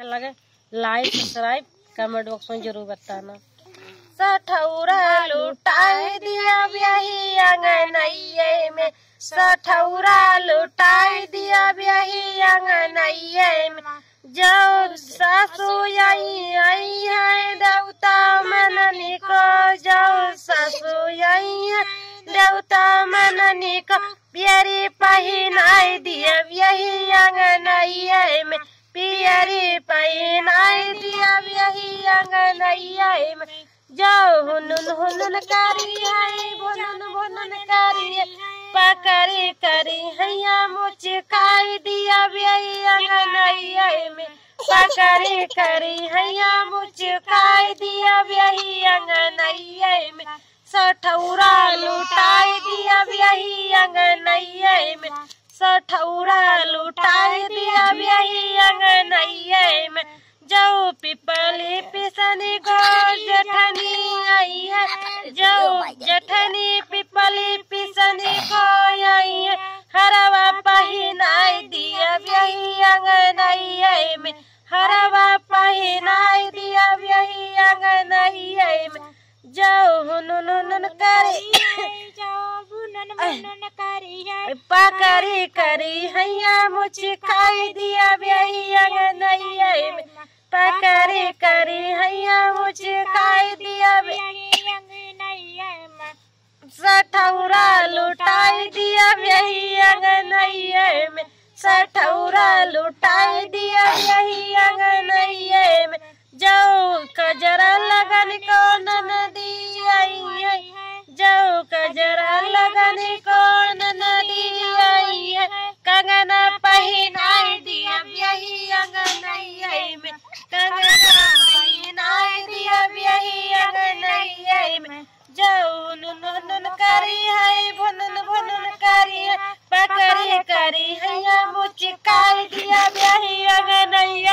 अच्छा लगे लाइक subscribe comment box में जरूर बताना। सठौरा लुटाए दिया ब्याही अंगनइये में, सठौरा लुटाए दिया ब्याही अंगनइये में। जो सासू आई है देवता मननी को, जो सासू आई है देवता मननी को। पियरी पहिनाई दिया ब्याही अंगनइये में, पियरी पहिनाई दिया ब्याही अंगनइये में। जो हुनुन हुनुन करी है भुनुन भुनुन करी है, पकड़ी करी हैया मुचकाई दिया ब्याही अंगनइये में, पकड़ी करी हैया मुचकाई दिया ब्याही अंगनइये में। सठौरा लुटाई दिया ब्याही अंगनइये में, सठौरा लुटाई दिया ब्याही अंगनइये में। जो पिपली पिसनी को जठनी आई है, जो जठनी पिपली पिसनी को आई है। हरवा पहिनाई दिया ब्याही अंगनइये में, हरवा पहिनाई दिया ब्याही अंगनइये में। जो हुनुन हुनुन करी पकड़ी करी हैया मुचकाई दिया ब्याही अंगनइये में, पकड़ी करी हैया मुचकाई दिया ब्याही अंगनइये में। सठौरा लुटाई दिया ब्याही अंगनइये में, सठौरा लुटाई दिया ब्याही अंगनइये में। जो कजरा लगन को ननदी आई है, जो कजरा लगन को ननदी आई है। कंगना पहिनाई दिया ब्याही अंगनइये में, कंगना पहिनाई दिया ब्याही अंगनइये में। जो हुनुन हुनुन करी है भुनुन भुनुन करी है, पकड़ी करी हैया मुचकाई दिया ब्याही अंगनइये।